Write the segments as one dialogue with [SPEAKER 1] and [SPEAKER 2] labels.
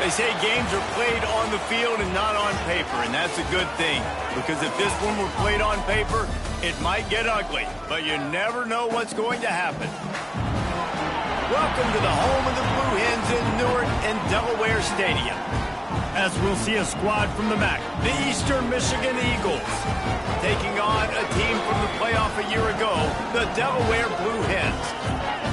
[SPEAKER 1] They say games are played on the field and not on paper, and that's a good thing. Because if this one were played on paper, it might get ugly. But you never know what's going to happen. Welcome to the home of the Blue Hens in Newark and Delaware Stadium. As we'll see a squad from the MAC, the Eastern Michigan Eagles, taking on a team from the playoff a year ago, the Delaware Blue Hens.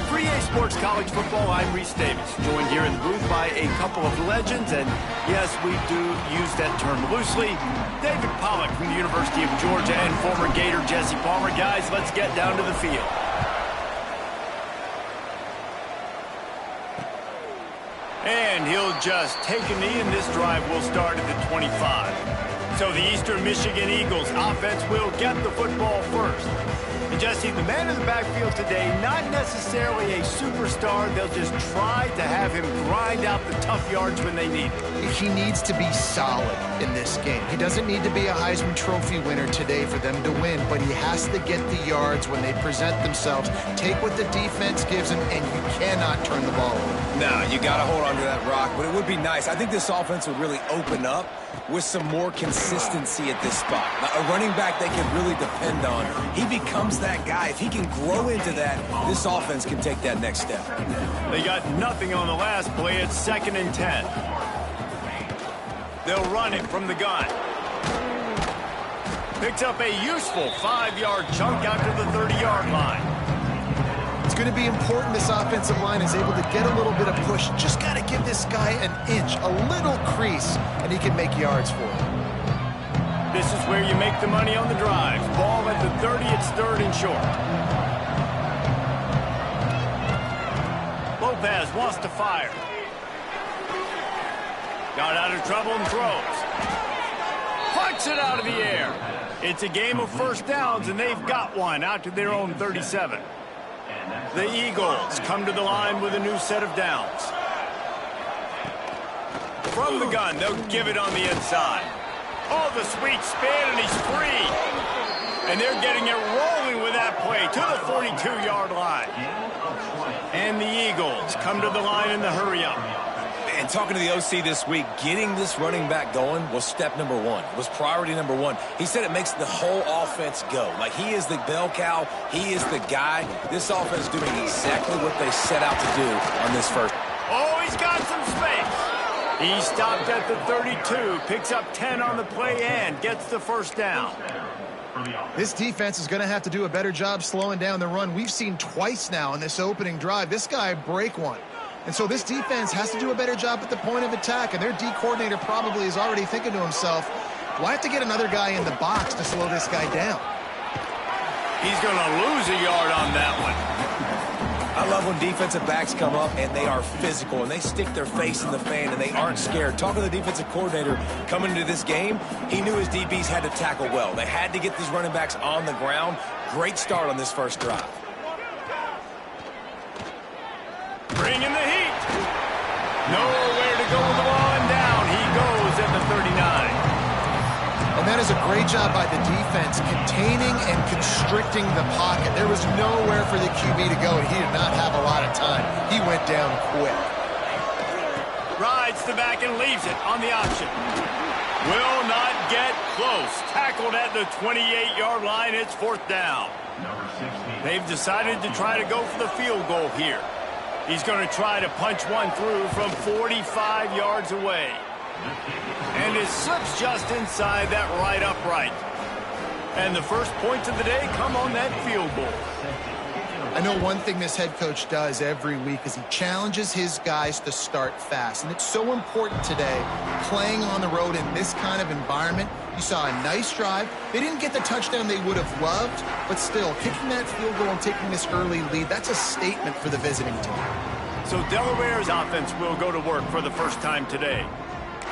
[SPEAKER 1] For EA Sports College Football, I'm Reese Davis, joined here in the booth by a couple of legends, and yes, we do use that term loosely. David Pollack from the University of Georgia and former Gator Jesse Palmer. Guys, let's get down to the field. And he'll just take a knee, and this drive will start at the 25. So the Eastern Michigan Eagles offense will get the football first. And Jesse, the man in the backfield today, not necessarily a superstar. They'll just try to have him grind out the tough yards when they need it.
[SPEAKER 2] He needs to be solid in this game. He doesn't need to be a Heisman Trophy winner today for them to win, but he has to get the yards when they present themselves. Take what the defense gives him, and you cannot turn the ball over.
[SPEAKER 3] No, you got to hold on to that rock, but it would be nice. I think this offense would really open up with some more consistency at this spot. A running back they can really depend on. He becomes that guy. If he can grow into that, this offense can take that next step.
[SPEAKER 1] They got nothing on the last play. It's 2nd and 10. They'll run it from the gun. Picks up a useful 5-yard chunk out to the 30-yard line.
[SPEAKER 2] It's going to be important this offensive line is able to get a little bit of push. Just got to give this guy an inch, a little crease, and he can make yards for it.
[SPEAKER 1] This is where you make the money on the drive. Ball at the 30, it's 3rd and short. Lopez wants to fire. Got out of trouble and throws. Punts it out of the air. It's a game of first downs, and they've got one out to their own 37. The Eagles come to the line with a new set of downs. From the gun, they'll give it on the inside. Oh, the sweet spin, and he's free. And they're getting it rolling with that play to the 42-yard line. And the Eagles come to the line in the hurry-up.
[SPEAKER 3] And talking to the OC this week, getting this running back going was step number one. It was priority number one. He said it makes the whole offense go. Like, he is the bell cow. He is the guy. This offense is doing exactly what they set out to do on this first.
[SPEAKER 1] Oh, he's got some space. He stopped at the 32, picks up 10 on the play, and gets the first down.
[SPEAKER 2] This defense is going to have to do a better job slowing down the run. We've seen twice now in this opening drive this guy break one. And so this defense has to do a better job at the point of attack, and their D coordinator probably is already thinking to himself, well, I have to get another guy in the box to slow this guy down.
[SPEAKER 1] He's going to lose a yard on that one.
[SPEAKER 3] I love when defensive backs come up and they are physical and they stick their face in the fan and they aren't scared. Talking to the defensive coordinator coming into this game, he knew his DBs had to tackle well. They had to get these running backs on the ground. Great start on this first drive.
[SPEAKER 1] Bringing the heat. Nowhere to go with the ball, and down he goes at the 39.
[SPEAKER 2] And that is a great job by the defense, containing and constricting the pocket. There was nowhere for the QB to go, and he did not have a lot of time. He went down quick.
[SPEAKER 1] Rides the back and leaves it on the option. Will not get close. Tackled at the 28-yard line. It's 4th down. They've decided to try to go for the field goal here. He's going to try to punch one through from 45 yards away. And it slips just inside that right upright. And the first points of the day come on that field goal.
[SPEAKER 2] I know one thing this head coach does every week is he challenges his guys to start fast. And it's so important today, playing on the road in this kind of environment. You saw a nice drive. They didn't get the touchdown they would have loved, but still, kicking that field goal and taking this early lead, that's a statement for the visiting team.
[SPEAKER 1] So Delaware's offense will go to work for the first time today.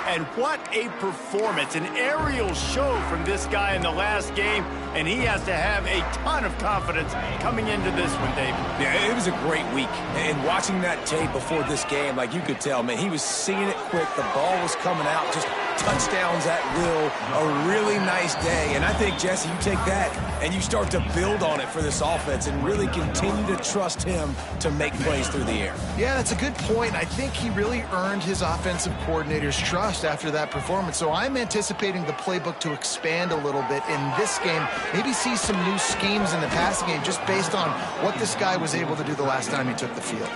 [SPEAKER 1] And what a performance, an aerial show from this guy in the last game, and he has to have a ton of confidence coming into this one, David.
[SPEAKER 3] Yeah, it was a great week, and watching that tape before this game, like you could tell, man, he was seeing it quick. The ball was coming out, just touchdowns at will, a really nice day. And I think, Jesse, you take that and you start to build on it for this offense and really continue to trust him to make plays through the air.
[SPEAKER 2] Yeah, that's a good point. I think he really earned his offensive coordinator's trust after that performance. So I'm anticipating the playbook to expand a little bit in this game, maybe see some new schemes in the passing game just based on what this guy was able to do the last time he took the field.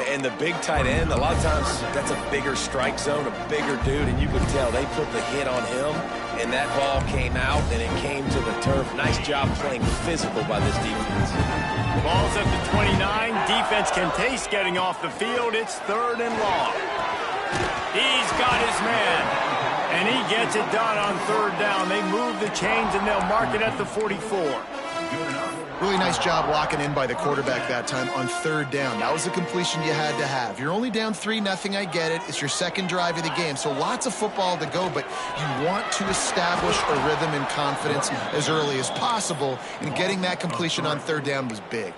[SPEAKER 3] And the big tight end, a lot of times that's a bigger strike zone, a bigger dude, and you could tell they put the hit on him, and that ball came out, and it came to the turf. Nice job playing physical by this defense.
[SPEAKER 1] Ball's up to 29. Defense can taste getting off the field. It's 3rd and long. He's got his man, and he gets it done on 3rd down. They move the chains, and they'll mark it at the 44.
[SPEAKER 2] Really nice job locking in by the quarterback that time on 3rd down. That was a completion you had to have. You're only down 3-0, I get it. It's your second drive of the game, so lots of football to go, but you want to establish a rhythm and confidence as early as possible, and getting that completion on 3rd down was big.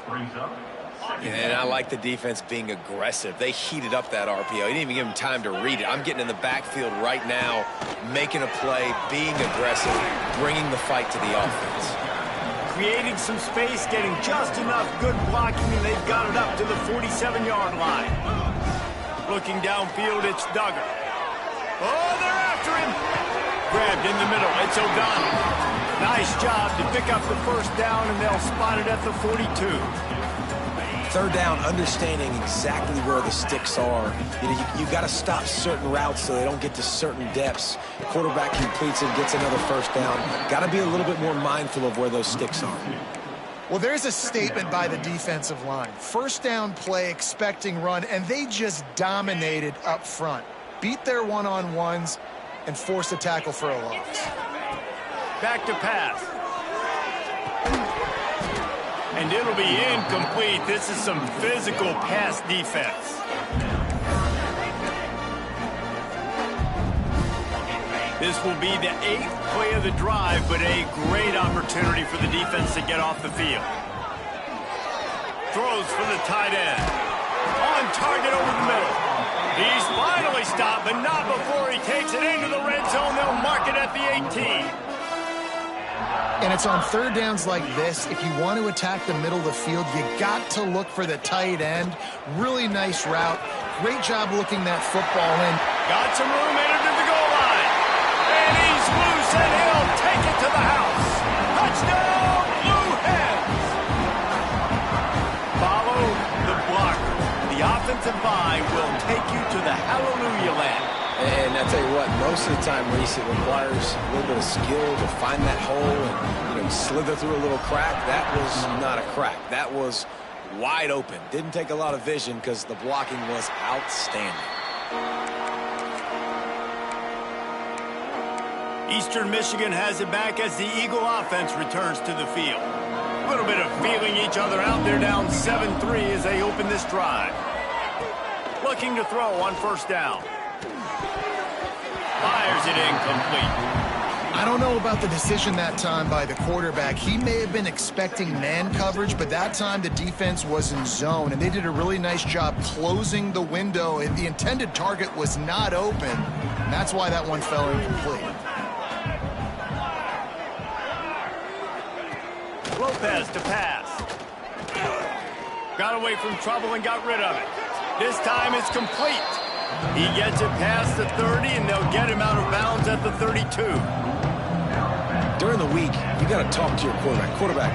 [SPEAKER 3] And I like the defense being aggressive. They heated up that RPO. He didn't even give him time to read it. I'm getting in the backfield right now, making a play, being aggressive, bringing the fight to the offense.
[SPEAKER 1] Creating some space, getting just enough good blocking, and they've got it up to the 47-yard line. Looking downfield, it's Duggar. Oh, they're after him. Grabbed in the middle, it's O'Donnell. Nice job to pick up the 1st down, and they'll spot it at the 42.
[SPEAKER 3] 3rd down, understanding exactly where the sticks are. You got to stop certain routes so they don't get to certain depths. Quarterback completes it, gets another 1st down. Got to be a little bit more mindful of where those sticks are.
[SPEAKER 2] Well, there's a statement by the defensive line. 1st down play, expecting run, and they just dominated up front. Beat their one-on-ones and force a tackle for a loss.
[SPEAKER 1] Back to pass. And it'll be incomplete. This is some physical pass defense. This will be the 8th play of the drive, but a great opportunity for the defense to get off the field. Throws for the tight end. On target over the middle. He's finally stopped, but not before he takes it into the red zone. They'll mark it at the 18.
[SPEAKER 2] And it's on 3rd downs like this. If you want to attack the middle of the field, you got to look for the tight end. Really nice route. Great job looking that football in.
[SPEAKER 1] Got some room, entered to the goal line. And he's loose, and he'll take it to the house. Touchdown, Blue Hens. Follow the blocker. The offensive line will take you to the hallelujah land.
[SPEAKER 3] And I tell you what, most of the time, Reese, it requires a little bit of skill to find that hole and slither through a little crack. That was not a crack. That was wide open. Didn't take a lot of vision because the blocking was outstanding.
[SPEAKER 1] Eastern Michigan has it back as the Eagle offense returns to the field. A little bit of feeling each other out. They're down 7-3 as they open this drive. Looking to throw on 1st down. Fires it incomplete.
[SPEAKER 2] I don't know about the decision that time by the quarterback. He may have been expecting man coverage, but that time the defense was in zone, and they did a really nice job closing the window. The intended target was not open, and that's why that one fell incomplete.
[SPEAKER 1] Lopez to pass. Got away from trouble and got rid of it. This time it's complete. He gets it past the 30, and they'll get him out of bounds at the 32.
[SPEAKER 3] During the week, you got to talk to your quarterback. Quarterback,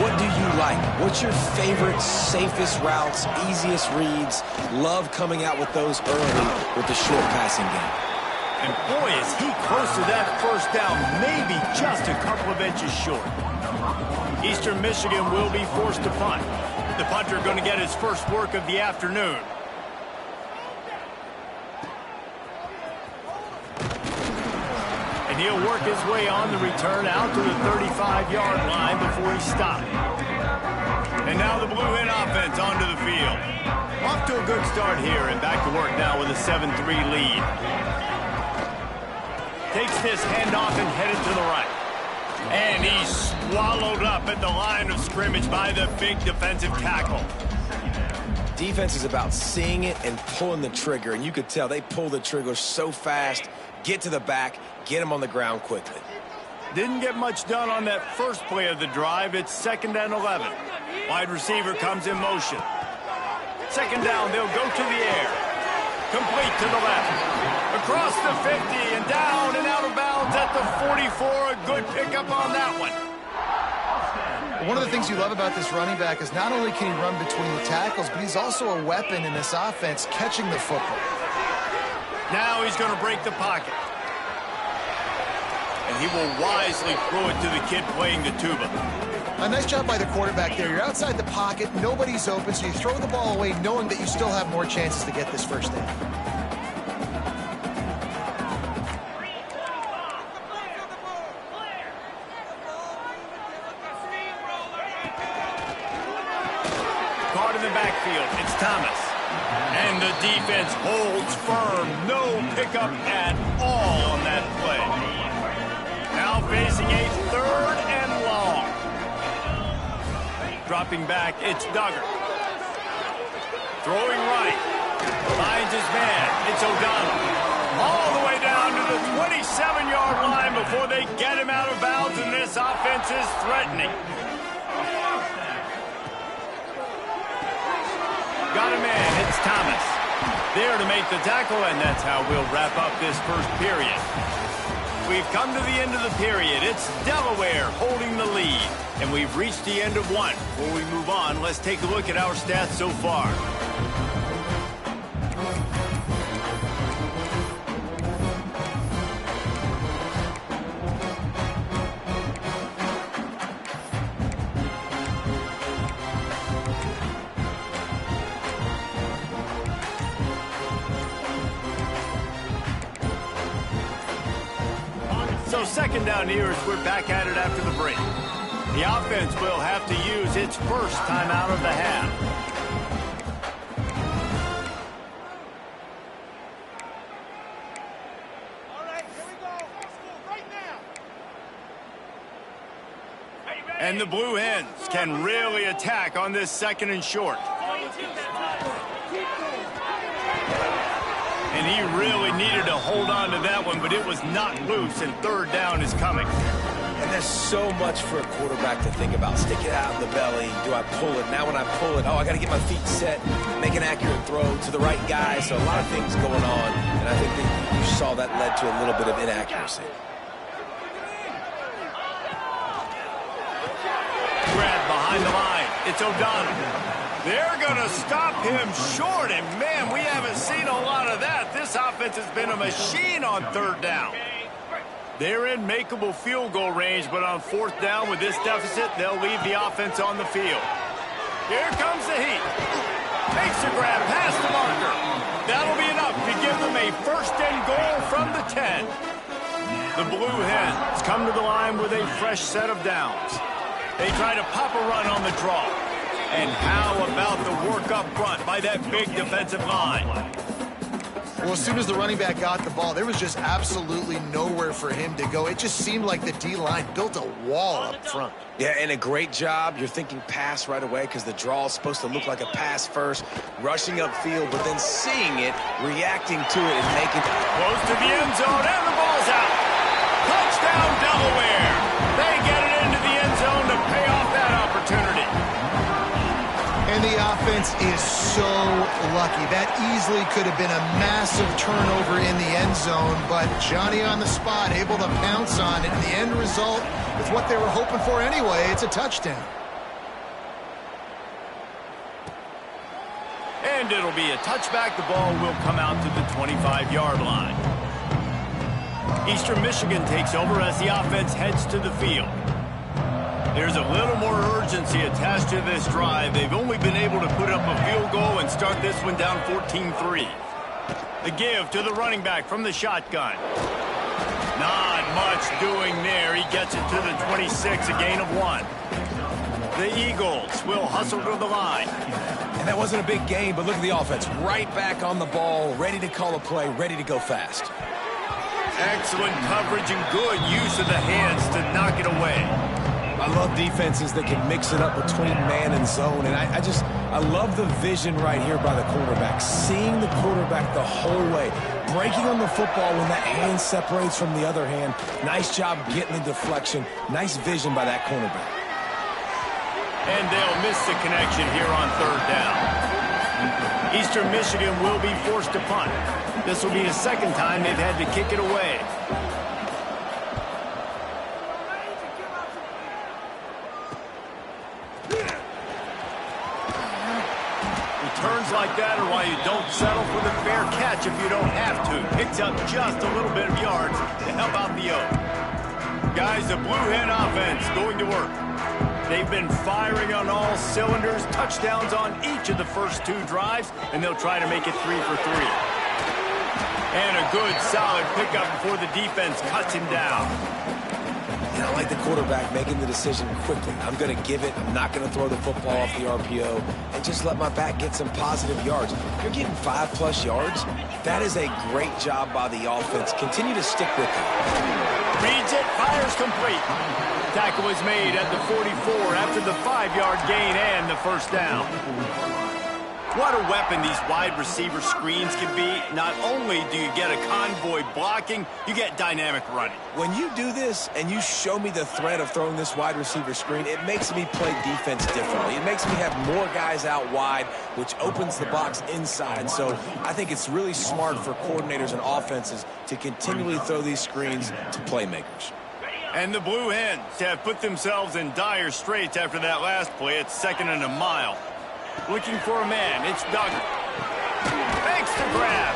[SPEAKER 3] what do you like? What's your favorite, safest routes, easiest reads? Love coming out with those early with the short passing game.
[SPEAKER 1] And boy, is he close to that 1st down, maybe just a couple of inches short. Eastern Michigan will be forced to punt. The punter going to get his first work of the afternoon. And he'll work his way on the return out to the 35-yard line before he stopped. And now the Blue Hen offense onto the field. Off to a good start here and back to work now with a 7-3 lead. Takes this handoff and headed to the right. And he's swallowed up at the line of scrimmage by the big defensive tackle.
[SPEAKER 3] Defense is about seeing it and pulling the trigger, and you could tell they pull the trigger so fast, get to the back, get them on the ground quickly.
[SPEAKER 1] Didn't get much done on that first play of the drive. It's 2nd and 11. Wide receiver comes in motion. 2nd down, they'll go to the air. Complete to the left. Across the 50 and down and out of bounds at the 44. A good pickup on that one.
[SPEAKER 2] One of the things you love about this running back is not only can he run between the tackles, but he's also a weapon in this offense catching the football.
[SPEAKER 1] Now he's going to break the pocket. And he will wisely throw it to the kid playing the tuba.
[SPEAKER 2] A nice job by the quarterback there. You're outside the pocket, nobody's open, so you throw the ball away knowing that you still have more chances to get this first down.
[SPEAKER 1] Caught in the backfield, it's Thomas. And the defense holds firm. No pickup at all on that play. Now facing a 3rd and long. Dropping back, it's Duggar. Throwing right. Finds his man. It's O'Donnell. All the way down to the 27-yard line before they get him out of bounds, and this offense is threatening. Got a man. It's Thomas. There to make the tackle, and that's how we'll wrap up this first period. We've come to the end of the period. It's Delaware holding the lead, and we've reached the end of one. Before we move on, let's take a look at our stats so far. So 2nd down here as we're back at it after the break. The offense will have to use its first timeout of the half.
[SPEAKER 4] All right, here we go. Right now.
[SPEAKER 1] And the Blue Hens can really attack on this 2nd and short. And he really needed to hold on to that one, but it was not loose, and 3rd down is coming.
[SPEAKER 3] And there's so much for a quarterback to think about. Stick it out in the belly. Do I pull it? Now when I pull it, oh, I got to get my feet set, make an accurate throw to the right guy. So a lot of things going on, and I think that you saw that led to a little bit of inaccuracy.
[SPEAKER 1] Grab behind the line. It's O'Donnell. They're going to stop him short, and man, we haven't seen a lot of that. This offense has been a machine on 3rd down. They're in makeable field goal range, but on 4th down with this deficit, they'll leave the offense on the field. Here comes the heat. Makes a grab past the marker. That'll be enough to give them a 1st and goal from the 10. The Blue Hens come to the line with a fresh set of downs. They try to pop a run on the draw. And how about the work up front by that big defensive line?
[SPEAKER 2] Well, as soon as the running back got the ball, there was just absolutely nowhere for him to go. It just seemed like the D-line built a wall up front.
[SPEAKER 3] Yeah, and a great job. You're thinking pass right away because the draw is supposed to look like a pass first, rushing upfield, but then seeing it, reacting to it, and making it.
[SPEAKER 1] Close to the end zone, and the ball's out. Touchdown, Delaware. They get it into the end zone to pay off that opportunity.
[SPEAKER 2] And the offense is so lucky. That easily could have been a massive turnover in the end zone, but Johnny on the spot, able to pounce on it. And the end result is what they were hoping for anyway. It's a touchdown.
[SPEAKER 1] And it'll be a touchback. The ball will come out to the 25-yard line. Eastern Michigan takes over as the offense heads to the field. There's a little more urgency attached to this drive. They've only been able to put up a field goal and start this one down 14-3. The give to the running back from the shotgun. Not much doing there. He gets it to the 26, a gain of 1. The Eagles will hustle to the line.
[SPEAKER 3] And that wasn't a big gain, but look at the offense. Right back on the ball, ready to call a play, ready to go fast.
[SPEAKER 1] Excellent coverage and good use of the hands to knock it away.
[SPEAKER 3] I love defenses that can mix it up between man and zone, and I love the vision right here by the quarterback, seeing the quarterback the whole way, breaking on the football when that hand separates from the other hand. Nice job getting the deflection. Nice vision by that cornerback.
[SPEAKER 1] And they'll miss the connection here on third down. Eastern Michigan will be forced to punt. This will be the second time they've had to kick it away. Returns like that are why you don't settle for the fair catch if you don't have to. Picks up just a little bit of yards to help out the O. Guys, the Blue Hen offense going to work. They've been firing on all cylinders, touchdowns on each of the first 2 drives, and they'll try to make it 3 for 3. And a good, solid pickup before the defense cuts him down.
[SPEAKER 3] I like the quarterback making the decision quickly. I'm going to give it. I'm not going to throw the football off the RPO and just let my back get some positive yards. You're getting 5+ yards. That is a great job by the offense. Continue to stick with it.
[SPEAKER 1] Reads it, fires complete. Tackle was made at the 44 after the 5-yard gain and the first down. What a weapon these wide receiver screens can be. Not only do you get a convoy blocking, you get dynamic running.
[SPEAKER 3] When you do this and you show me the threat of throwing this wide receiver screen, it makes me play defense differently. It makes me have more guys out wide, which opens the box inside. So I think it's really smart for coordinators and offenses to continually throw these screens to playmakers.
[SPEAKER 1] And the Blue Hens have put themselves in dire straits after that last play. It's 2nd and a mile. Looking for a man. It's Duggan. Thanks to grab.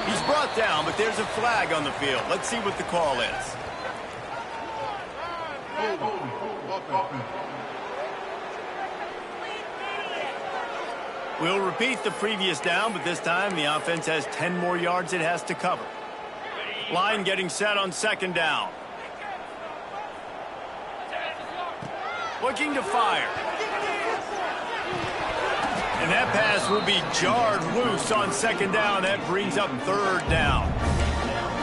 [SPEAKER 1] He's brought down, but there's a flag on the field. Let's see what the call is. We'll repeat the previous down, but this time the offense has 10 more yards it has to cover. Line getting set on 2nd down. Looking to fire. And that pass will be jarred loose on 2nd down. That brings up 3rd down.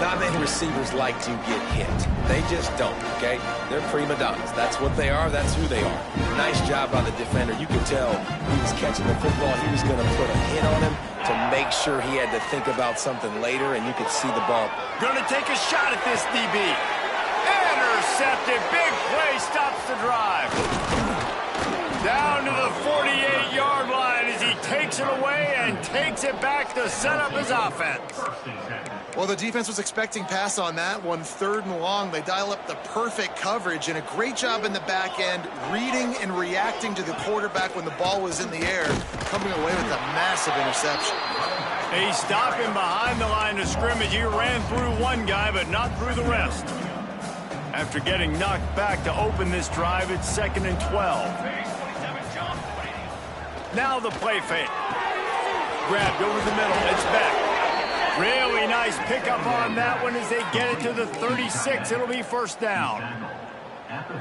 [SPEAKER 3] Not many receivers like to get hit. They just don't, okay? They're prima donnas. That's what they are. That's who they are. Nice job by the defender. You could tell he was catching the football. He was going to put a hit on him to make sure he had to think about something later, and you could see the ball.
[SPEAKER 1] Going to take a shot at this DB. Intercepted. Big play stops the drive. Down to the 48-yard line as he takes it away and takes it back to set up his offense.
[SPEAKER 2] Well, the defense was expecting pass on that one. 3rd and long. They dial up the perfect coverage and a great job in the back end, reading and reacting to the quarterback when the ball was in the air, coming away with a massive interception.
[SPEAKER 1] They stop him behind the line of scrimmage. He ran through one guy, but not through the rest. After getting knocked back to open this drive, it's 2nd and 12. Now the play fake. Grabbed over the middle. It's back. Really nice pickup on that one as they get it to the 36. It'll be 1st down.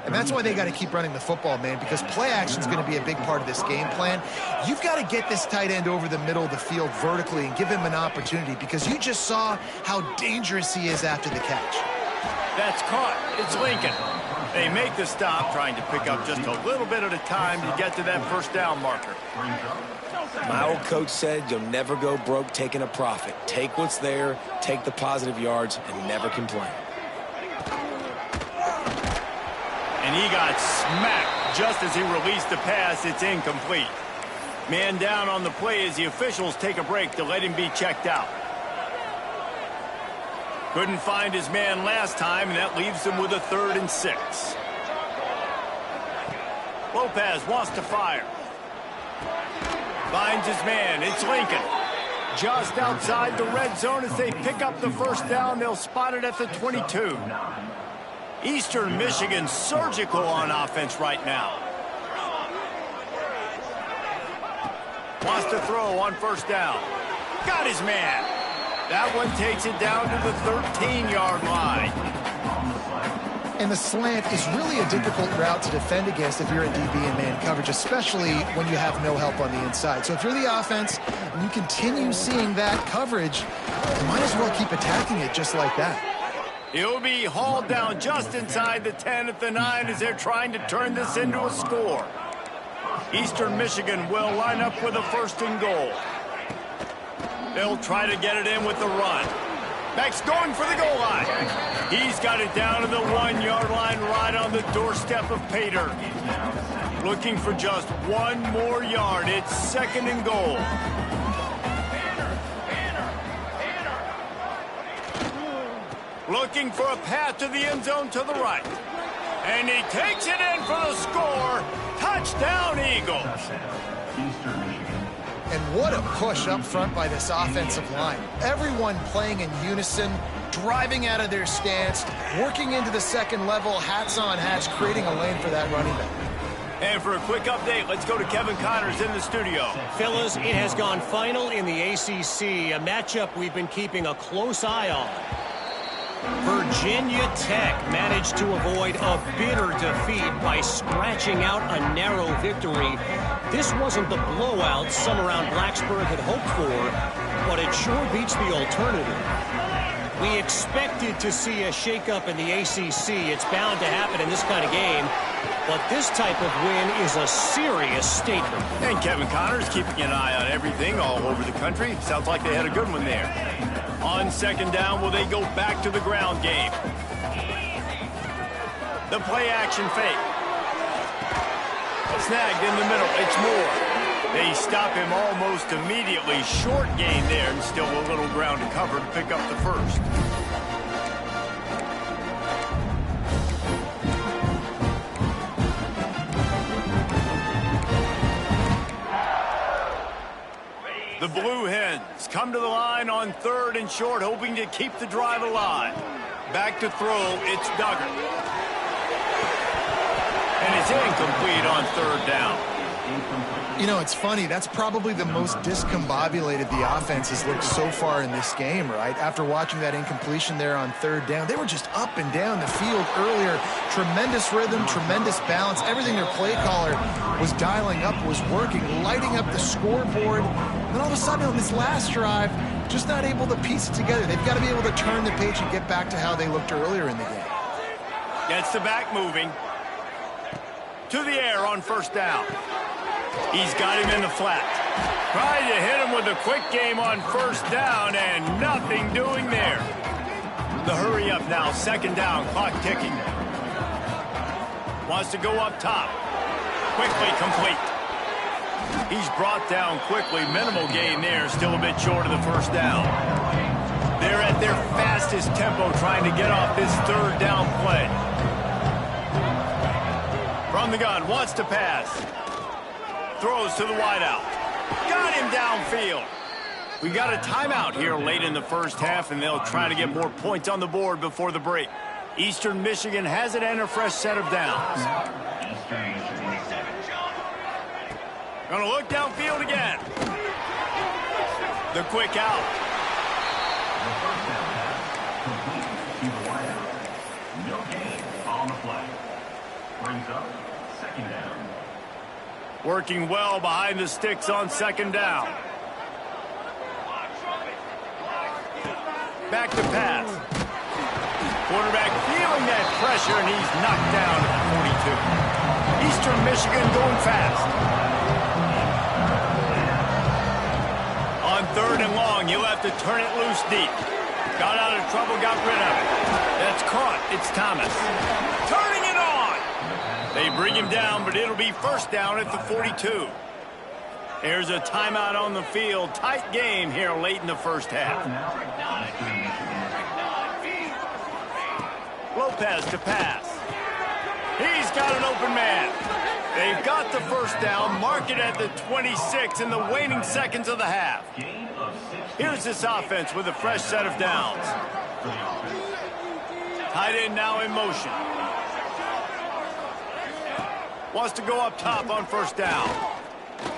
[SPEAKER 2] And that's why they got to keep running the football, man, because play action is going to be a big part of this game plan. You've got to get this tight end over the middle of the field vertically and give him an opportunity, because you just saw how dangerous he is after the catch.
[SPEAKER 1] That's caught. It's Lincoln. They make the stop, trying to pick up just a little bit at a time to get to that 1st down marker.
[SPEAKER 3] My old coach said you'll never go broke taking a profit. Take what's there, take the positive yards, and never complain.
[SPEAKER 1] And he got smacked just as he released the pass. It's incomplete. Man down on the play as the officials take a break to let him be checked out. Couldn't find his man last time, and that leaves him with a 3rd and 6. Lopez wants to fire. Finds his man. It's Lincoln. Just outside the red zone as they pick up the 1st down. They'll spot it at the 22. Eastern Michigan surgical on offense right now. Wants to throw on 1st down. Got his man. That one takes it down to the 13-yard line.
[SPEAKER 2] And the slant is really a difficult route to defend against if you're a DB in man coverage, especially when you have no help on the inside. So if you're the offense and you continue seeing that coverage, you might as well keep attacking it just like that.
[SPEAKER 1] He'll be hauled down just inside the 10 at the 9 as they're trying to turn this into a score. Eastern Michigan will line up with a 1st and goal. They'll try to get it in with the run. Beck's going for the goal line. He's got it down to the 1-yard line right on the doorstep of Pater. Looking for just 1 more yard. It's 2nd and goal. Looking for a path to the end zone to the right. And he takes it in for the score. Touchdown, Eagles.
[SPEAKER 2] And what a push up front by this offensive line. Everyone playing in unison, driving out of their stance, working into the 2nd level, hats on hats, creating a lane for that running back.
[SPEAKER 1] And for a quick update, let's go to Kevin Connors in the studio.
[SPEAKER 5] Fellas, it has gone final in the ACC, a matchup we've been keeping a close eye on. Virginia Tech managed to avoid a bitter defeat by scratching out a narrow victory. This wasn't the blowout some around Blacksburg had hoped for, but it sure beats the alternative. We expected to see a shakeup in the ACC. It's bound to happen in this kind of game, but this type of win is a serious statement.
[SPEAKER 1] And Kevin Connors keeping an eye on everything all over the country. Sounds like they had a good one there. On 2nd down, will they go back to the ground game? The play action fake. Snagged in the middle. It's Moore. They stop him almost immediately. Short gain there and still a little ground to cover to pick up the 1st. The Blue Hens come to the line on 3rd and short, hoping to keep the drive alive. Back to throw, it's Duggar. And it's incomplete on 3rd down.
[SPEAKER 2] You know, it's funny. That's probably the most discombobulated the offense has looked so far in this game, right? After watching that incompletion there on 3rd down, they were just up and down the field earlier. Tremendous rhythm, tremendous balance. Everything their play caller was dialing up was working, lighting up the scoreboard. Then all of a sudden on this last drive, just not able to piece it together. They've got to be able to turn the page and get back to how they looked earlier in the game.
[SPEAKER 1] Gets the back moving. To the air on 1st down. He's got him in the flat. Trying to hit him with a quick game on 1st down and nothing doing there. The hurry up now, 2nd down, clock ticking. Wants to go up top. Quickly complete. He's brought down quickly. Minimal gain there, still a bit short of the 1st down. They're at their fastest tempo trying to get off this 3rd down play. From the gun, wants to pass. Throws to the wideout. Got him downfield. We got a timeout here late in the 1st half, and they'll try to get more points on the board before the break. Eastern Michigan has it and a fresh set of downs. Gonna look downfield again. The quick out.
[SPEAKER 6] No gain on the play. Brings up 2nd down.
[SPEAKER 1] Working well behind the sticks on 2nd down. Back to pass. Quarterback feeling that pressure, and he's knocked down at the 42. Eastern Michigan going fast. On 3rd and long, you'll have to turn it loose deep. Got out of trouble, got rid of it. That's caught. It's Thomas. Turning it on. They bring him down, but it'll be 1st down at the 42. There's a timeout on the field. Tight game here late in the 1st half. Lopez to pass. He's got an open man. They've got the 1st down. Mark it at the 26 in the waning seconds of the half. Here's this offense with a fresh set of downs. Tight end now in motion. Wants to go up top on 1st down.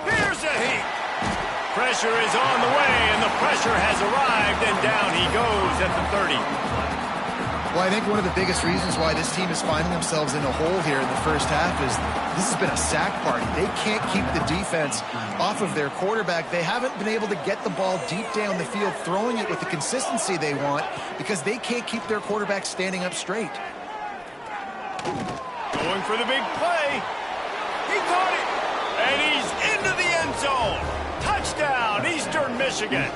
[SPEAKER 1] Here's a heat. Pressure is on the way, and the pressure has arrived, and down he goes at the 30.
[SPEAKER 2] Well, I think one of the biggest reasons why this team is finding themselves in a hole here in the first half is this has been a sack party. They can't keep the defense off of their quarterback. They haven't been able to get the ball deep down the field, throwing it with the consistency they want because they can't keep their quarterback standing up straight.
[SPEAKER 1] Going for the big play. He caught it. And he's into the end zone. Touchdown, Eastern Michigan.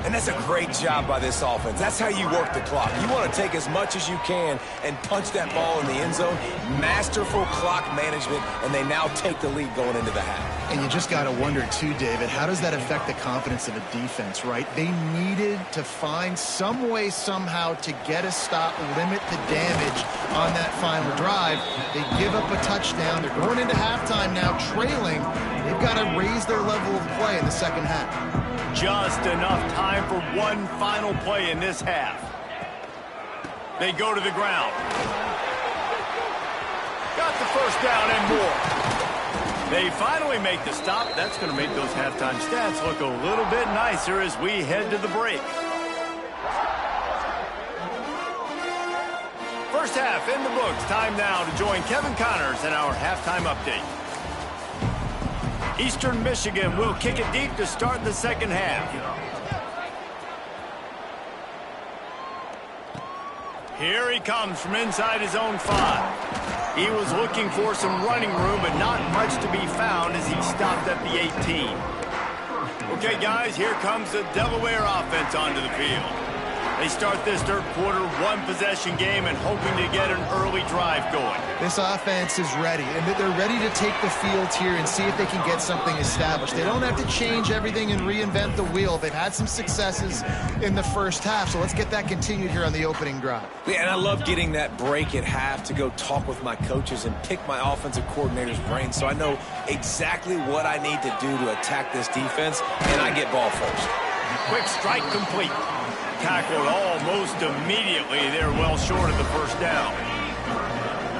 [SPEAKER 3] And that's a great job by this offense. That's how you work the clock. You want to take as much as you can and punch that ball in the end zone. Masterful clock management, and they now take the lead going into the half.
[SPEAKER 2] And you just got to wonder, too, David, how does that affect the confidence of a defense, right? They needed to find some way, somehow, to get a stop, limit the damage on that final drive. They give up a touchdown. They're going into halftime now, trailing. They've got to raise their level of play in the second half.
[SPEAKER 1] Just enough time for one final play in this half. They go to the ground. Got the first down and more. They finally make the stop. That's going to make those halftime stats look a little bit nicer as we head to the break. First half in the books. Time now to join Kevin Connors in our halftime update. Eastern Michigan will kick it deep to start the second half. Here he comes from inside his own 5. He was looking for some running room, but not much to be found as he stopped at the 18. Okay, guys, here comes the Delaware offense onto the field. They start this third quarter one-possession game and hoping to get an early drive going.
[SPEAKER 2] This offense is ready, and they're ready to take the field here and see if they can get something established. They don't have to change everything and reinvent the wheel. They've had some successes in the first half, so let's get that continued here on the opening drive.
[SPEAKER 3] Yeah, and I love getting that break at half to go talk with my coaches and pick my offensive coordinator's brain so I know exactly what I need to do to attack this defense, and I get ball first.
[SPEAKER 1] Quick strike complete. Tackled almost immediately. They're well short of the first down.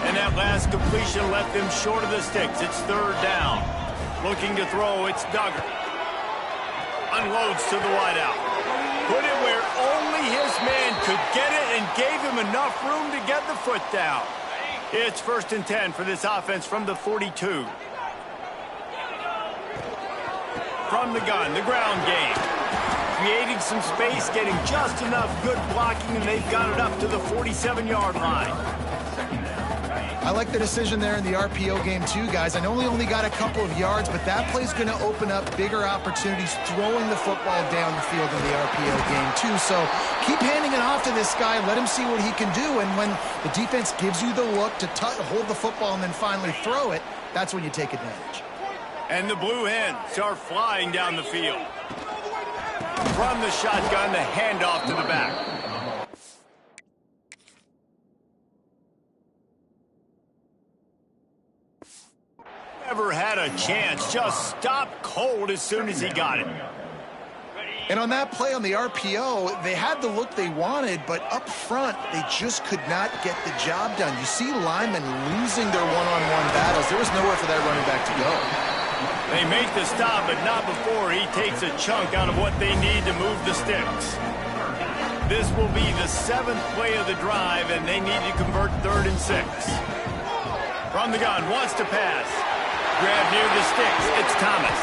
[SPEAKER 1] And that last completion left them short of the sticks. It's third down. Looking to throw, it's Duggar. Unloads to the wideout. Put it where only his man could get it and gave him enough room to get the foot down. It's 1st and 10 for this offense from the 42. From the gun, the ground game. Creating some space, getting just enough good blocking, and they've got it up to the 47-yard line.
[SPEAKER 2] I like the decision there in the RPO game too, guys. I know he only got a couple of yards, but that play's going to open up bigger opportunities throwing the football down the field in the RPO game too. So keep handing it off to this guy. Let him see what he can do. And when the defense gives you the look to hold the football and then finally throw it, that's when you take advantage.
[SPEAKER 1] And the Blue Hens are flying down the field. From the shotgun, the handoff to the back. Never had a chance. Just stopped cold as soon as he got it.
[SPEAKER 2] And on that play on the RPO, they had the look they wanted, but up front, they just could not get the job done. You see linemen losing their one-on-one battles. There was nowhere for that running back to go.
[SPEAKER 1] They make the stop, but not before he takes a chunk out of what they need to move the sticks. This will be the 7th play of the drive, and they need to convert 3rd and 6. From the gun, wants to pass. Grab near the sticks, it's Thomas.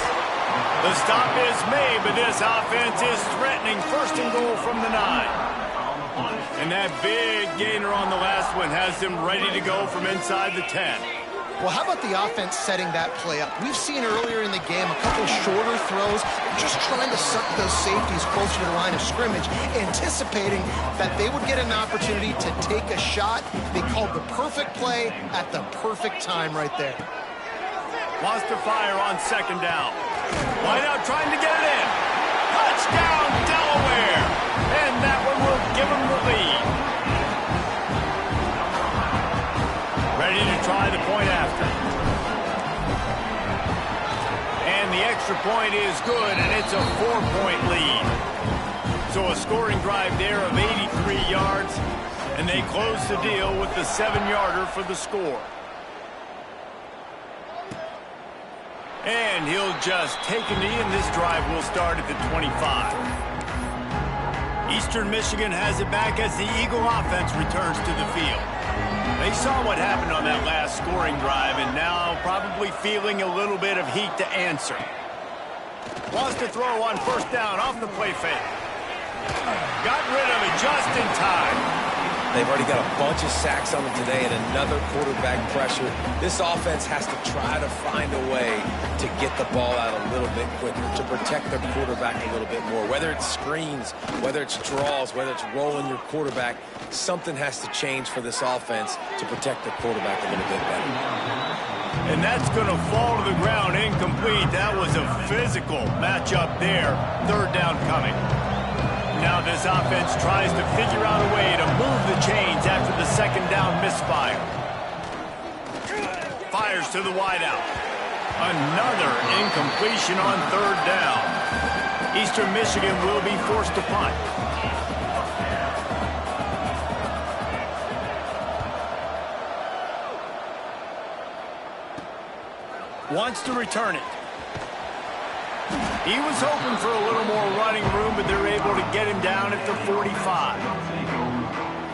[SPEAKER 1] The stop is made, but this offense is threatening 1st and goal from the 9. And that big gainer on the last one has them ready to go from inside the 10.
[SPEAKER 2] Well, how about the offense setting that play up? We've seen earlier in the game a couple shorter throws, just trying to suck those safeties closer to the line of scrimmage, anticipating that they would get an opportunity to take a shot. They called the perfect play at the perfect time right there.
[SPEAKER 1] Wants to fire on 2nd down. Wideout trying to get it in. Touchdown, Delaware! And that one will give them the lead. Ready to try the point after. And the extra point is good, and it's a 4-point lead. So a scoring drive there of 83 yards, and they close the deal with the 7-yarder for the score. And he'll just take a knee, and this drive will start at the 25. Eastern Michigan has it back as the Eagle offense returns to the field. They saw what happened on that last scoring drive and now probably feeling a little bit of heat to answer. Wants to throw on first down off the play fake. Got rid of it just in time.
[SPEAKER 3] They've already got a bunch of sacks on them today and another quarterback pressure. This offense has to try to find a way to get the ball out a little bit quicker, to protect their quarterback a little bit more. Whether it's screens, whether it's draws, whether it's rolling your quarterback, something has to change for this offense to protect their quarterback a little bit better.
[SPEAKER 1] And that's going to fall to the ground incomplete. That was a physical matchup there. Third down coming. Now this offense tries to figure out a way to move the chains after the second down misfire. Fires to the wideout. Another incompletion on third down. Eastern Michigan will be forced to punt. Wants to return it. He was hoping for a little more running room, but they're able to get him down at the 45.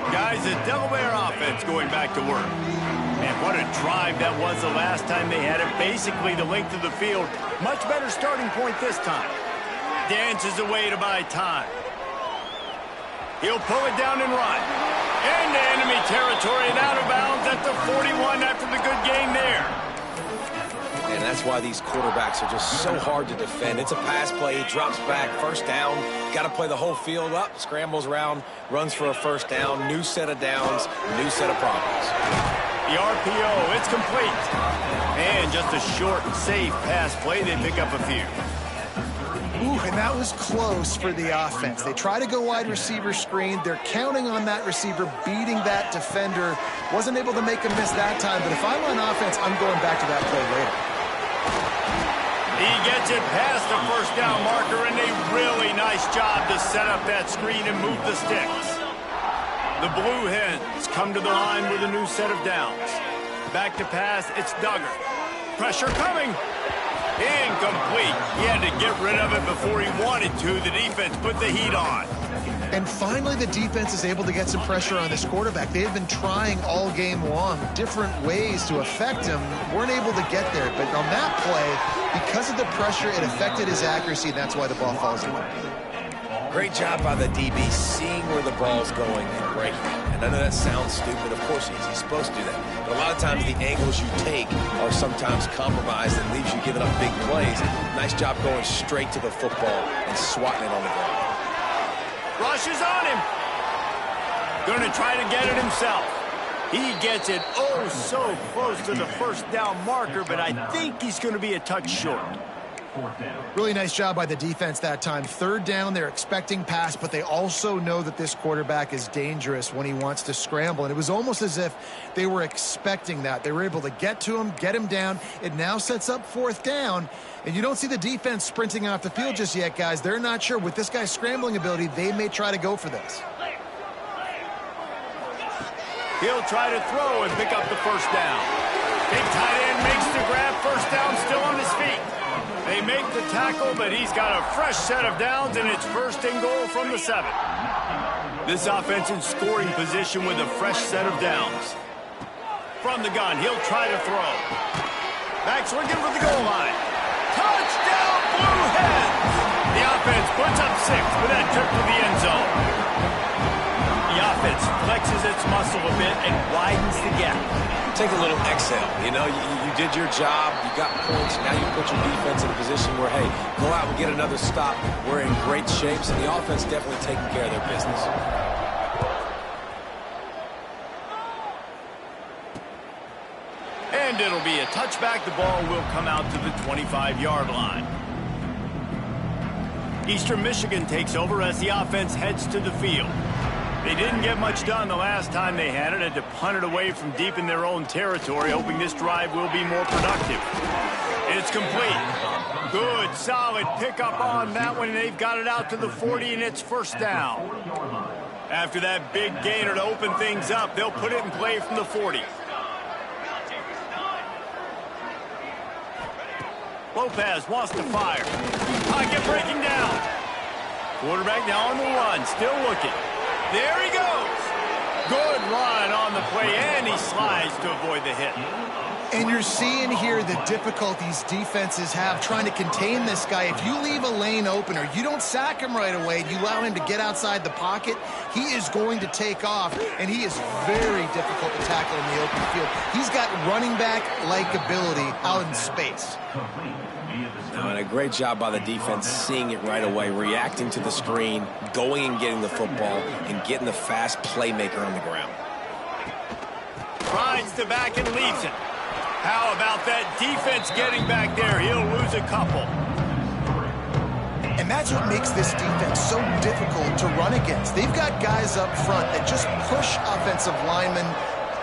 [SPEAKER 1] Guys, the Delaware offense going back to work. Man, what a drive that was the last time they had it. Basically the length of the field. Much better starting point this time. Dances away to buy time. He'll pull it down and run. Into enemy territory and out of bounds at the 41 after the good game there.
[SPEAKER 3] And that's why these quarterbacks are just so hard to defend. It's a pass play, drops back, first down. Got to play the whole field up, scrambles around, runs for a first down, new set of downs, new set of problems.
[SPEAKER 1] The RPO, it's complete. And just a short, safe pass play, they pick up a few.
[SPEAKER 2] Ooh, and that was close for the offense. They try to go wide receiver screen. They're counting on that receiver beating that defender. Wasn't able to make a miss that time, but if I'm on offense, I'm going back to that play later.
[SPEAKER 1] He gets it past the first down marker, and a really nice job to set up that screen and move the sticks. The Blue Hens come to the line with a new set of downs. Back to pass, it's Duggar. Pressure coming. Incomplete. He had to get rid of it before he wanted to. The defense put the heat on.
[SPEAKER 2] And finally, the defense is able to get some pressure on this quarterback. They have been trying all game long different ways to affect him. Weren't able to get there. But on that play, because of the pressure, it affected his accuracy, and that's why the ball falls incomplete.
[SPEAKER 3] Great job by the DB seeing where the ball's going and breaking it. And I know that sounds stupid. Of course he's supposed to do that. But a lot of times the angles you take are sometimes compromised and leaves you giving up big plays. Nice job going straight to the football and swatting it on the ground.
[SPEAKER 1] Rushes on him. Going to try to get it himself. He gets it oh so close to the first down marker, but I think he's going to be a touch short.
[SPEAKER 2] Really nice job by the defense that time. Third down, they're expecting pass, but they also know that this quarterback is dangerous when he wants to scramble. And it was almost as if they were expecting that. They were able to get to him, get him down. It now sets up fourth down. And you don't see the defense sprinting off the field just yet, guys. They're not sure. With this guy's scrambling ability, they may try to go for this.
[SPEAKER 1] He'll try to throw and pick up the first down. Big tight end makes the grab. First down, still on his feet. They make the tackle, but he's got a fresh set of downs, and it's first and goal from the 7. This offense in scoring position with a fresh set of downs. From the gun, he'll try to throw. Backs looking for the goal line. Touchdown, Blue Hens! The offense puts up 6 with that trip to the end zone. The offense flexes its muscle a bit and widens the gap.
[SPEAKER 3] Take a little exhale. You know, you did your job. You got points. Now you put your defense in a position where, hey, go out and get another stop. We're in great shape, so the offense definitely taking care of their business.
[SPEAKER 1] And it'll be a touchback. The ball will come out to the 25-yard line. Eastern Michigan takes over as the offense heads to the field. They didn't get much done the last time they had it. Had to punt it away from deep in their own territory, hoping this drive will be more productive. It's complete. Good, solid pickup on that one. They've got it out to the 40, and it's first down. After that big gainer to open things up, they'll put it in play from the 40. Lopez wants to fire. Pocket breaking down. Quarterback now on the run, still looking. There he goes. Good run on the play, and he slides to avoid the hit.
[SPEAKER 2] And you're seeing here the difficulties defenses have trying to contain this guy. If you leave a lane open or you don't sack him right away, you allow him to get outside the pocket, he is going to take off, and he is very difficult to tackle in the open field. He's got running back-like ability out in space.
[SPEAKER 3] And a great job by the defense seeing it right away, reacting to the screen, going and getting the football, and getting the fast playmaker on the ground.
[SPEAKER 1] Rides to back and leaves it. How about that defense getting back there? He'll lose a couple.
[SPEAKER 2] And that's what makes this defense so difficult to run against. They've got guys up front that just push offensive linemen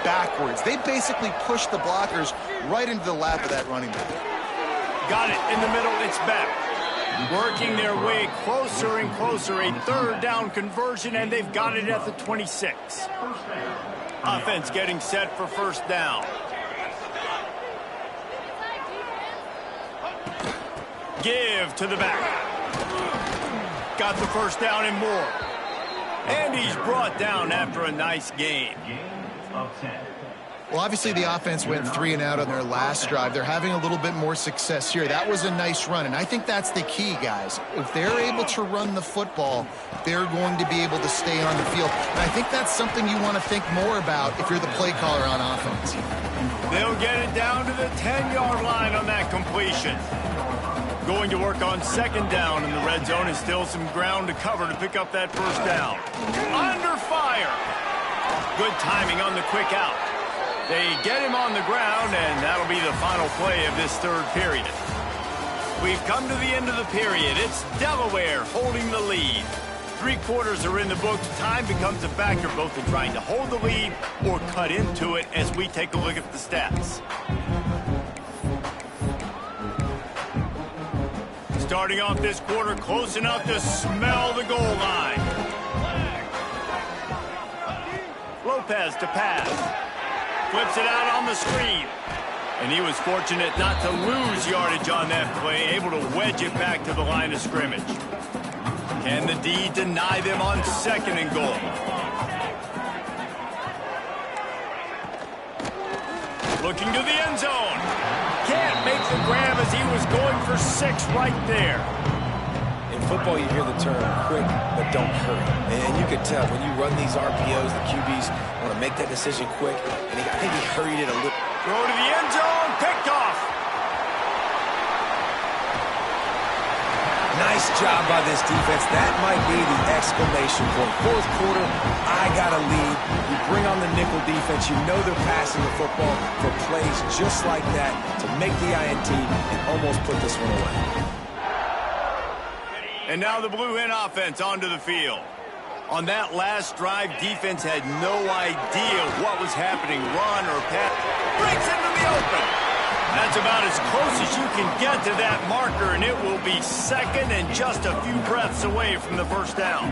[SPEAKER 2] backwards. They basically push the blockers right into the lap of that running back.
[SPEAKER 1] Got it in the middle, it's back. Working their way closer and closer. A third down conversion, and they've got it at the 26. Offense getting set for first down. Give to the back. Got the first down and more. And he's brought down after a nice gain.
[SPEAKER 2] Well, obviously the offense went 3 and out on their last drive. They're having a little bit more success here. That was a nice run, and I think that's the key, guys. If they're able to run the football, they're going to be able to stay on the field. And I think that's something you want to think more about if you're the play caller on offense.
[SPEAKER 1] They'll get it down to the 10-yard line on that completion. Going to work on second down in the red zone, and still some ground to cover to pick up that first down. Under fire. Good timing on the quick out. They get him on the ground, and that'll be the final play of this third period. We've come to the end of the period. It's Delaware holding the lead. 3 quarters are in the books. Time becomes a factor both in trying to hold the lead or cut into it as we take a look at the stats. Starting off this quarter close enough to smell the goal line. Lopez to pass. Flips it out on the screen. And he was fortunate not to lose yardage on that play, able to wedge it back to the line of scrimmage. Can the D deny them on second and goal? Looking to the end zone. Can't make the grab as he was going for 6 right there.
[SPEAKER 3] In football, you hear the term quick, but don't hurry. And you can tell when you run these RPOs, the QBs want to make that decision quick. And I think he hurried it a little.
[SPEAKER 1] Throw to the end zone, picked off.
[SPEAKER 3] Nice job by this defense. That might be the exclamation point. Fourth quarter, I got a lead. You bring on the nickel defense. You know they're passing the football for plays just like that to make the INT and almost put this one away.
[SPEAKER 1] And now the Blue Hen offense onto the field. On that last drive, defense had no idea what was happening. Run or pass. Breaks into the open. That's about as close as you can get to that marker, and it will be second and just a few breaths away from the first down.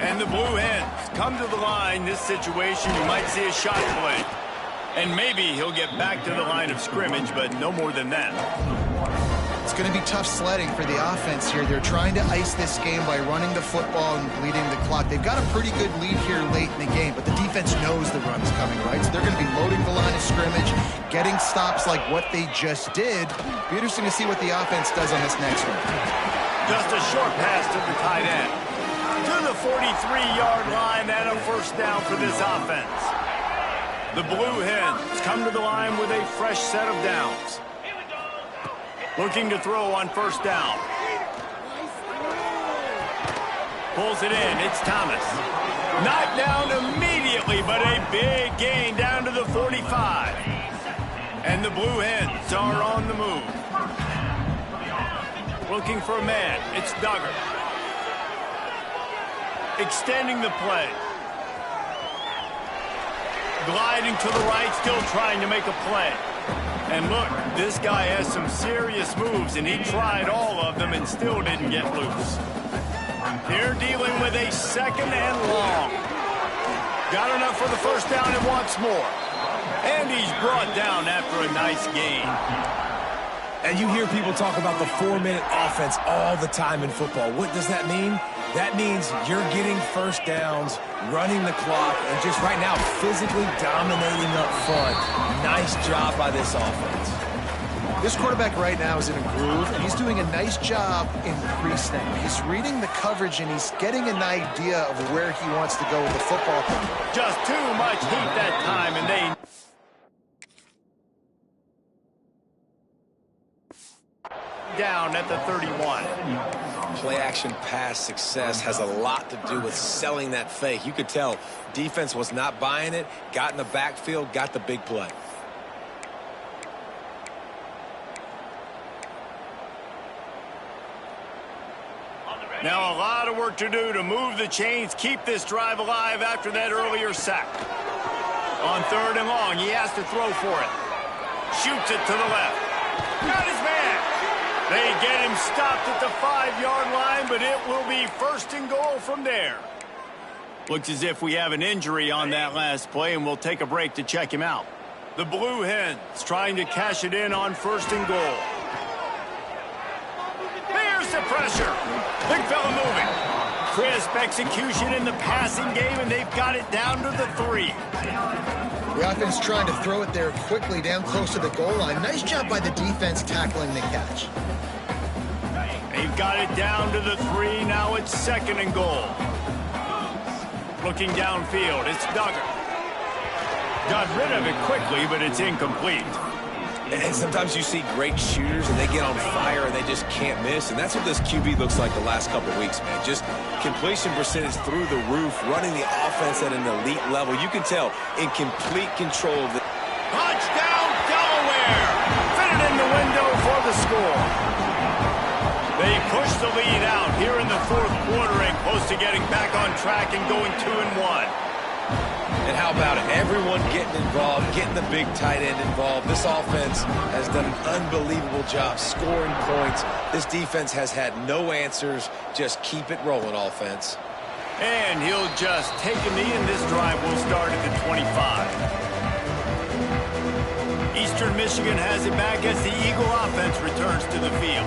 [SPEAKER 1] And the Blue Hens come to the line. This situation, you might see a shot play. And maybe he'll get back to the line of scrimmage, but no more than that.
[SPEAKER 2] It's going to be tough sledding for the offense here. They're trying to ice this game by running the football and bleeding the clock. They've got a pretty good lead here late in the game, but the defense knows the run is coming, right? So they're going to be loading the line of scrimmage, getting stops like what they just did. Be interesting to see what the offense does on this next one.
[SPEAKER 1] Just a short pass to the tight end. To the 43-yard line and a first down for this offense. The Blue Hens come to the line with a fresh set of downs. Looking to throw on first down. Pulls it in. It's Thomas. Knocked down immediately, but a big gain down to the 45. And the Blue Hens are on the move. Looking for a man. It's Duggar. Extending the play. Gliding to the right, still trying to make a play. And look, this guy has some serious moves, and he tried all of them and still didn't get loose. They're dealing with a second and long. Got enough for the first down and wants more. And he's brought down after a nice gain.
[SPEAKER 3] And you hear people talk about the 4-minute offense all the time in football. What does that mean? That means you're getting first downs, running the clock, and just right now physically dominating up front. Nice job by this offense.
[SPEAKER 2] This quarterback right now is in a groove, and he's doing a nice job in pre-snap. He's reading the coverage, and he's getting an idea of where he wants to go with the football.
[SPEAKER 1] Just too much heat that time, and they... down at the 31.
[SPEAKER 3] Play action pass success has a lot to do with selling that fake. You could tell defense was not buying it, got in the backfield, got the big play.
[SPEAKER 1] Now a lot of work to do to move the chains, keep this drive alive after that earlier sack. On 3rd and long, he has to throw for it. Shoots it to the left. Got his man. They get him stopped at the 5-yard line, but it will be 1st and goal from there. Looks as if we have an injury on that last play, and we'll take a break to check him out. The Blue Hens trying to cash it in on 1st and goal. There's the pressure. Big fella moving. Crisp execution in the passing game, and they've got it down to the 3.
[SPEAKER 2] The offense trying to throw it there quickly down close to the goal line. Nice job by the defense tackling the catch.
[SPEAKER 1] They've got it down to the 3. Now it's 2nd and goal. Looking downfield, it's Duggar. Got rid of it quickly, but it's incomplete.
[SPEAKER 3] And sometimes you see great shooters and they get on fire and they just can't miss. And that's what this QB looks like the last couple of weeks, man. Just completion percentage through the roof, running the offense at an elite level. You can tell in complete control of the...
[SPEAKER 1] Touchdown, Delaware! Fit it in the window for the score. They push the lead out here in the 4th quarter and close to getting back on track and going 2-1.
[SPEAKER 3] And how about it? Everyone getting involved, getting the big tight end involved. This offense has done an unbelievable job scoring points. This defense has had no answers. Just keep it rolling, offense.
[SPEAKER 1] And he'll just take a knee, and this drive will start at the 25. Eastern Michigan has it back as the Eagle offense returns to the field.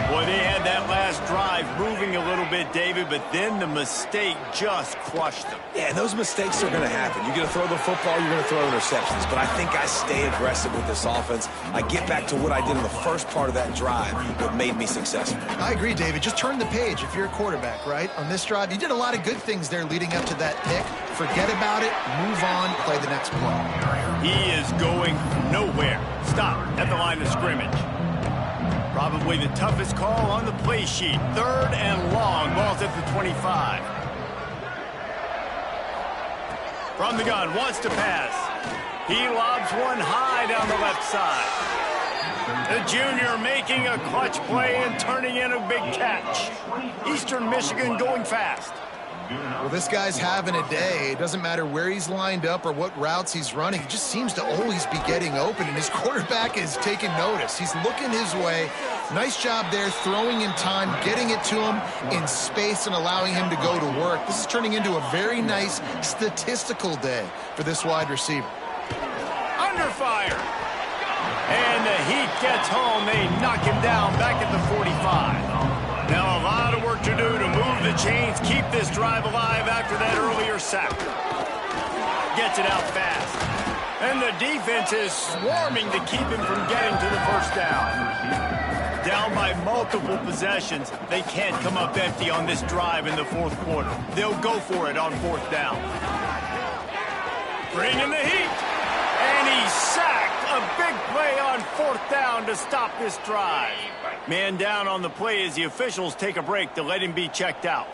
[SPEAKER 1] Boy, they had that last drive moving a little bit, David, but then the mistake just crushed them.
[SPEAKER 3] Yeah, and those mistakes are going to happen. You're going to throw the football, you're going to throw interceptions. But I think I stay aggressive with this offense. I get back to what I did in the first part of that drive that made me successful.
[SPEAKER 2] I agree, David. Just turn the page if you're a quarterback, right? On this drive, you did a lot of good things there leading up to that pick. Forget about it, move on, play the next play.
[SPEAKER 1] He is going nowhere. Stop at the line of scrimmage. Probably the toughest call on the play sheet. 3rd and long. Ball's at the 25. From the gun, wants to pass. He lobs one high down the left side. The junior making a clutch play and turning in a big catch. Eastern Michigan going fast.
[SPEAKER 2] Well, this guy's having a day. It doesn't matter where he's lined up or what routes he's running. He just seems to always be getting open, and his quarterback is taking notice. He's looking his way. Nice job there, throwing in time, getting it to him in space and allowing him to go to work. This is turning into a very nice statistical day for this wide receiver.
[SPEAKER 1] Under fire. And the heat gets home. They knock him down back at the 45. Now a lot of work to do to move the chains, keep this drive alive after that earlier sack. Gets it out fast. And the defense is swarming to keep him from getting to the 1st down. Down by multiple possessions, they can't come up empty on this drive in the 4th quarter. They'll go for it on 4th down. Bring in the heat. And he's sacked. A big play on 4th down to stop this drive. Man down on the play as the officials take a break to let him be checked out.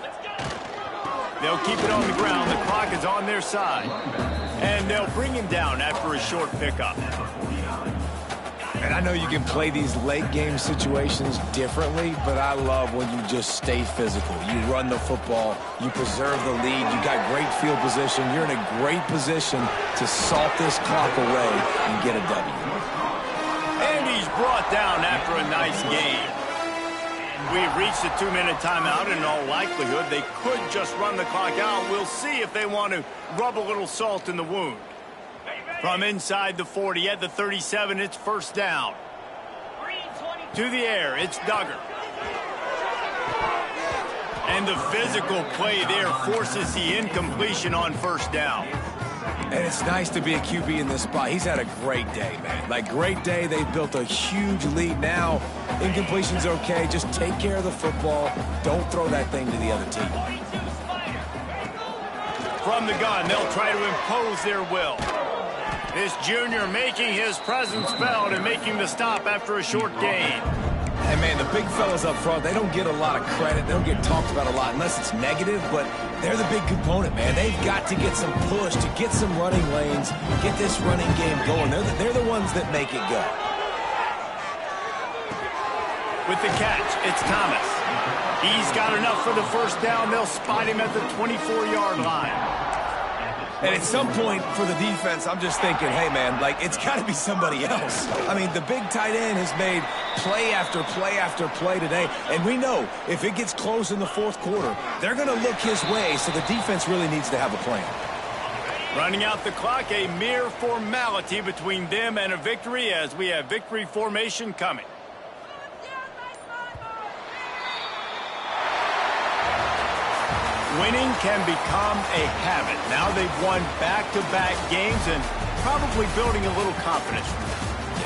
[SPEAKER 1] They'll keep it on the ground. The clock is on their side. And they'll bring him down after a short pickup.
[SPEAKER 3] And I know you can play these late game situations differently, but I love when you just stay physical. You run the football, you preserve the lead, you got great field position, you're in a great position to salt this clock away and get a W.
[SPEAKER 1] And he's brought down after a nice game. We've reached the 2-minute timeout. In all likelihood, they could just run the clock out. We'll see if they want to rub a little salt in the wound. From inside the 40 at the 37, it's 1st down. To the air, it's Duggar. And the physical play there forces the incompletion on first down.
[SPEAKER 3] And it's nice to be a QB in this spot. He's had a great day, man. Like, great day. They've built a huge lead now. Incompletion's okay. Just take care of the football. Don't throw that thing to the other team.
[SPEAKER 1] From the gun, they'll try to impose their will. This junior making his presence felt and making the stop after a short gain.
[SPEAKER 3] And, man, the big fellas up front, they don't get a lot of credit. They don't get talked about a lot unless it's negative, but they're the big component, man. They've got to get some push, to get some running lanes, get this running game going. They're the ones that make it go.
[SPEAKER 1] With the catch, it's Thomas. He's got enough for the first down. They'll spot him at the 24-yard line.
[SPEAKER 3] And at some point for the defense, I'm just thinking, hey, man, like, it's got to be somebody else. I mean, the big tight end has made play after play after play today. And we know if it gets close in the fourth quarter, they're going to look his way, so the defense really needs to have a plan.
[SPEAKER 1] Running out the clock, a mere formality between them and a victory as we have victory formation coming. Winning can become a habit. Now they've won back-to-back games and probably building a little confidence from that.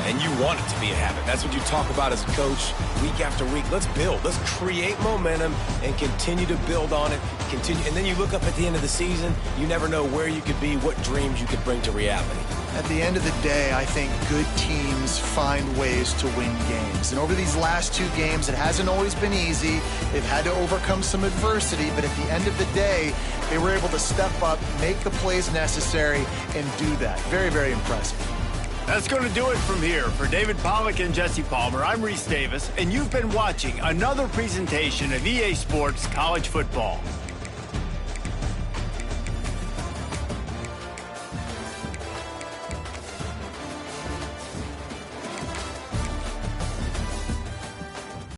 [SPEAKER 3] And you want it to be a habit. That's what you talk about as a coach week after week. Let's build. Let's create momentum and continue to build on it. Continue, and then you look up at the end of the season, you never know where you could be, what dreams you could bring to reality.
[SPEAKER 2] At the end of the day, I think good teams find ways to win games. And over these last two games, it hasn't always been easy. They've had to overcome some adversity, but at the end of the day, they were able to step up, make the plays necessary, and do that. Very, very impressive.
[SPEAKER 1] That's going to do it from here. For David Pollack and Jesse Palmer, I'm Reese Davis, and you've been watching another presentation of EA Sports College Football.